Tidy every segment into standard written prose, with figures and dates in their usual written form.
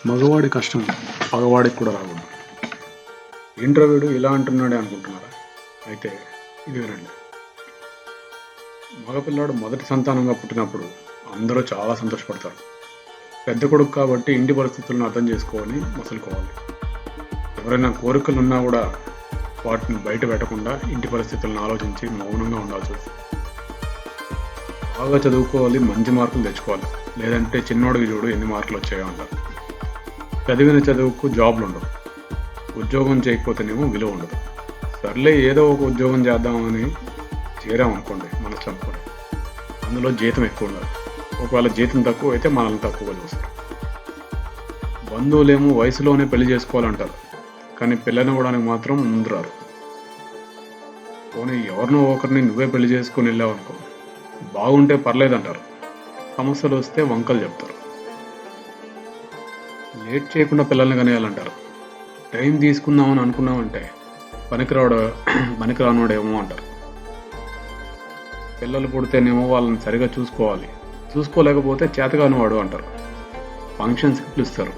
మగవాడి కష్టం పగవాడికి కూడా రాకూడదు. ఏంట్రా వీడు ఇలా అంటున్నాడే అనుకుంటున్నారా? అయితే ఇది వినండి. మగపిల్లాడు మొదటి సంతానంగా పుట్టినప్పుడు అందరూ చాలా సంతోషపడతారు. పెద్ద కొడుకు కాబట్టి ఇంటి పరిస్థితులను అర్థం చేసుకొని మసులుకోవాలి. ఎవరైనా కోరికలు ఉన్నా కూడా వాటిని బయట పెట్టకుండా ఇంటి పరిస్థితులను ఆలోచించి మౌనంగా ఉండాల్సి వస్తుంది. బాగా చదువుకోవాలి, మంచి మార్కులు తెచ్చుకోవాలి, లేదంటే చిన్నోడికి చూడు ఎన్ని మార్కులు వచ్చాయో అంటారు. చదివిన చదువుకు జాబ్లు ఉండవు, ఉద్యోగం చేయకపోతేనేమో విలువ ఉండదు. సర్లే ఏదో ఒక ఉద్యోగం చేద్దామని చేరామనుకోండి, మన చంపుకొని అందులో జీతం ఎక్కువ ఉండదు. ఒకవేళ జీతం తక్కువ అయితే మనల్ని తక్కువగా చూస్తారు. బంధువులేమో వయసులోనే పెళ్లి చేసుకోవాలంటారు, కానీ పిల్లనివ్వడానికి మాత్రం ముందు రారు. పోనీ ఎవరినో ఒకరిని నువ్వే పెళ్లి చేసుకొని వెళ్ళావు అనుకో, బాగుంటే పర్లేదంటారు, సమస్యలు వస్తే వంకలు చెప్తారు. లేట్ చేయకుండా పిల్లల్ని కనేయాలంటారు, టైం తీసుకుందామని అనుకున్నామంటే పనికిరానోడేమో అంటారు. పిల్లలు పుడితేనేమో వాళ్ళని సరిగా చూసుకోవాలి, చూసుకోలేకపోతే చేతగానివాడు అంటారు. ఫంక్షన్స్కి పిలుస్తారు,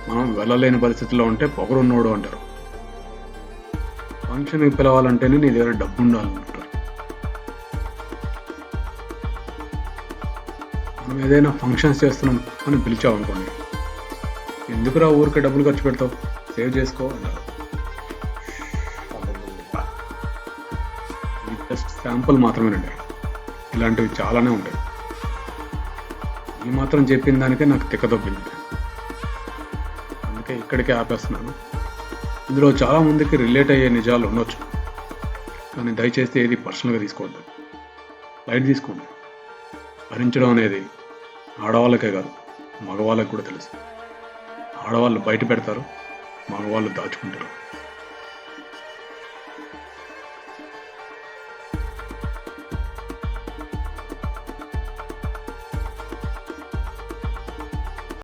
మనం వెళ్ళలేని పరిస్థితిలో ఉంటే పొగరున్నోడు అంటారు. ఫంక్షన్కి పిలవాలంటేనే నీ దగ్గర డబ్బు ఉండాలంటారు. మనం ఏదైనా ఫంక్షన్స్ చేస్తున్నాం అని పిలిచామనుకోండి, ఎందుకురా ఊరికే డబ్బులు ఖర్చు పెడతావు, సేవ్ చేసుకో అంటారు. ఇది జస్ట్ శాంపుల్ మాత్రమేనండి, ఇలాంటివి చాలానే ఉంటాయి. ఈ మాత్రం చెప్పిన దానికే నాకు తిక్కదొబ్బింది, అందుకే ఇక్కడికే ఆపేస్తున్నాను. ఇందులో చాలామందికి రిలేట్ అయ్యే నిజాలు ఉండొచ్చు, కానీ దయచేసి ఏది పర్సనల్గా తీసుకోవద్దు, లైట్ తీసుకోండి. భరించడం అనేది ఆడవాళ్ళకే కాదు, మగవాళ్ళకి కూడా తెలుసు. ఆడవాళ్ళు బయట పెడతారు, మగవాళ్ళు దాచుకుంటారు.